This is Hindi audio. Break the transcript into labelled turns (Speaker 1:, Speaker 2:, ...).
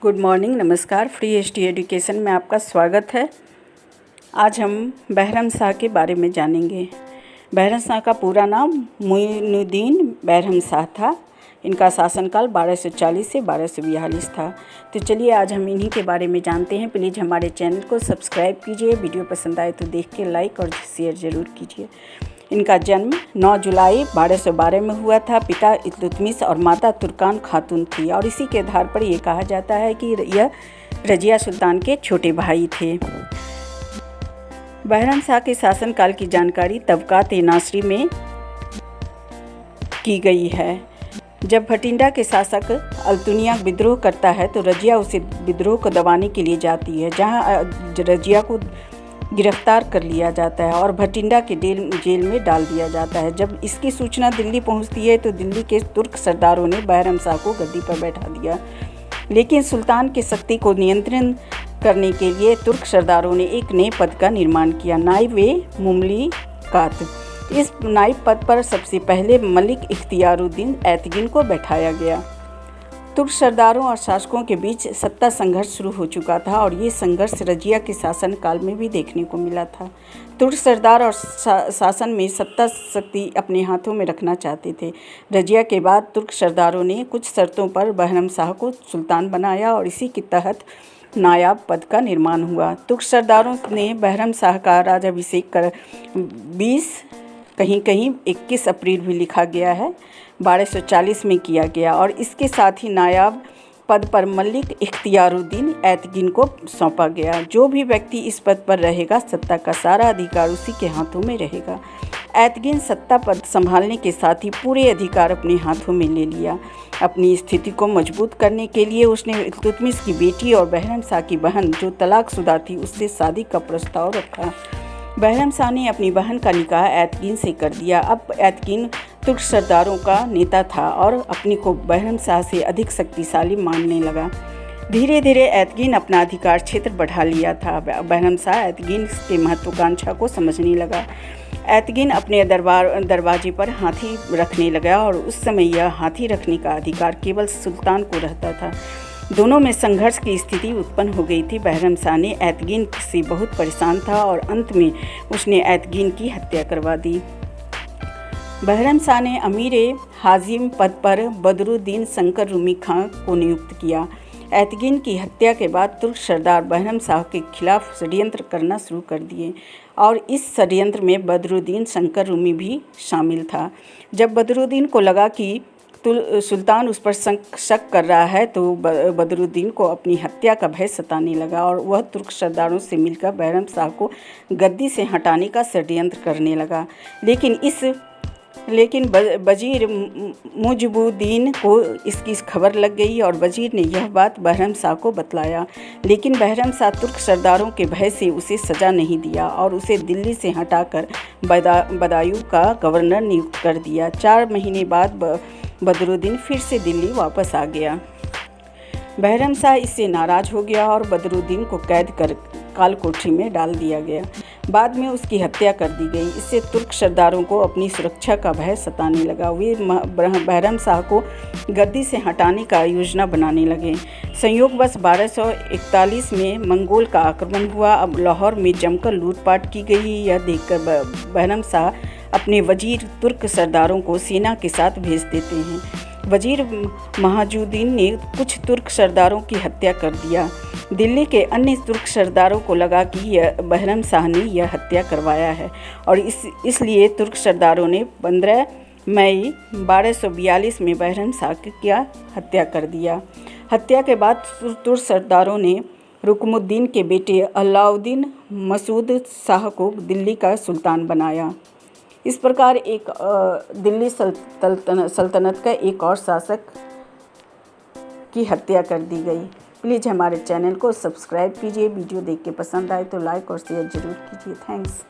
Speaker 1: गुड मॉर्निंग, नमस्कार। फ्री एचडी एजुकेशन में आपका स्वागत है। आज हम बहरम शाह के बारे में जानेंगे। बहरम शाह का पूरा नाम मोइनुद्दीन बहरम शाह था। इनका शासनकाल 1240 से 1242 था। तो चलिए आज हम इन्हीं के बारे में जानते हैं। प्लीज़ हमारे चैनल को सब्सक्राइब कीजिए। वीडियो पसंद आए तो देख के लाइक और शेयर ज़रूर कीजिए। इनका जन्म 9 जुलाई 1212 में हुआ था। पिता इल्तुतमिश और माता तुर्कान खातून थी और इसी के आधार पर यह कहा जाता है कि यह रजिया सुल्तान के छोटे भाई थे। बहरम शाह के शासनकाल की जानकारी तबकात-ए-नासरी में की गई है। जब भटिंडा के शासक अल्तुनिया विद्रोह करता है तो रजिया उसे विद्रोह को दबाने के लिए जाती है, जहां रजिया को गिरफ्तार कर लिया जाता है और भटिंडा के जेल में डाल दिया जाता है। जब इसकी सूचना दिल्ली पहुंचती है तो दिल्ली के तुर्क सरदारों ने बहरम शाह को गद्दी पर बैठा दिया, लेकिन सुल्तान की शक्ति को नियंत्रण करने के लिए तुर्क सरदारों ने एक नए पद का निर्माण किया, नाइब-ए-मुमलिकात। इस नाइब पद पर सबसे पहले मलिक इख्तियारुद्दीन ऐतगिन को बैठाया गया। तुर्क सरदारों और शासकों के बीच सत्ता संघर्ष शुरू हो चुका था और ये संघर्ष रजिया के शासन काल में भी देखने को मिला था। तुर्क सरदार और शासन में सत्ता शक्ति अपने हाथों में रखना चाहते थे। रजिया के बाद तुर्क सरदारों ने कुछ शर्तों पर बहरम शाह को सुल्तान बनाया और इसी के तहत नायाब पद का निर्माण हुआ। तुर्क सरदारों ने बहरम शाह का राज्याभिषेक कर 21 अप्रैल भी लिखा गया है 1240 में किया गया और इसके साथ ही नायाब पद पर मलिक इख्तियारुद्दीन ऐतगिन को सौंपा गया। जो भी व्यक्ति इस पद पर रहेगा, सत्ता का सारा अधिकार उसी के हाथों में रहेगा। ऐतगिन सत्ता पद संभालने के साथ ही पूरे अधिकार अपने हाथों में ले लिया। अपनी स्थिति को मजबूत करने के लिए उसने इल्तुतमिश की बेटी और बहरम शाह की बहन, जो तलाकशुदा थी, उससे शादी का प्रस्ताव रखा। बहरम शाह ने अपनी बहन का निकाह ऐतगिन से कर दिया। अब ऐतगिन तुर्क सरदारों का नेता था और अपने को बहरम शाह से अधिक शक्तिशाली मानने लगा। धीरे धीरे ऐतगिन अपना अधिकार क्षेत्र बढ़ा लिया था। बहरम शाह ऐतगिन के महत्वाकांक्षा को समझने लगा। ऐतगिन अपने दरवाजे पर हाथी रखने लगा और उस समय यह हाथी रखने का अधिकार केवल सुल्तान को रहता था। दोनों में संघर्ष की स्थिति उत्पन्न हो गई थी। बहरम शाह ने ऐतगिन से बहुत परेशान था और अंत में उसने ऐतगिन की हत्या करवा दी। बहरम शाह ने अमीर-ए-हाजिम पद पर बदरुद्दीन शंकर रूमी खां को नियुक्त किया। ऐतगिन की हत्या के बाद तुर्क सरदार बहरम शाह के खिलाफ षड्यंत्र करना शुरू कर दिए और इस षड्यंत्र में बदरुद्दीन शंकर रूमी भी शामिल था। जब बदरुद्दीन को लगा कि सुल्तान उस पर शक कर रहा है तो बदरुद्दीन को अपनी हत्या का भय सताने लगा और वह तुर्क सरदारों से मिलकर बहरम शाह को गद्दी से हटाने का षड्यंत्र करने लगा। लेकिन वजीर मुजबुद्दीन को इसकी खबर लग गई और वजीर ने यह बात बहरम शाह को बतलाया। लेकिन बहरम शाह तुर्क सरदारों के भय से उसे सज़ा नहीं दिया और उसे दिल्ली से हटाकर बदायूं का गवर्नर नियुक्त कर दिया। 4 महीने बाद बदरुद्दीन फिर से दिल्ली वापस आ गया। बहरम शाह इससे नाराज़ हो गया और बदरुद्दीन को कैद कर कालकोठरी में डाल दिया गया। बाद में उसकी हत्या कर दी गई। इससे तुर्क सरदारों को अपनी सुरक्षा का भय सताने लगा। वे बहरम शाह को गद्दी से हटाने का योजना बनाने लगे। संयोगवश 1241 में मंगोल का आक्रमण हुआ। अब लाहौर में जमकर लूटपाट की गई। यह देखकर बहरम शाह अपने वजीर तुर्क सरदारों को सेना के साथ भेज देते हैं। वजीर महाजुद्दीन ने कुछ तुर्क सरदारों की हत्या कर दिया। दिल्ली के अन्य तुर्क सरदारों को लगा कि बहरम शाह ने यह हत्या करवाया है और इसलिए तुर्क सरदारों ने 15 मई 1242 में बहरम शाह की हत्या कर दिया। हत्या के बाद तुर्क सरदारों ने रुकमुद्दीन के बेटे अलाउद्दीन मसूद शाह को दिल्ली का सुल्तान बनाया। इस प्रकार एक दिल्ली सल्तनत का एक और शासक की हत्या कर दी गई। प्लीज़ हमारे चैनल को सब्सक्राइब कीजिए। वीडियो देख के पसंद आए तो लाइक और शेयर ज़रूर कीजिए। थैंक्स।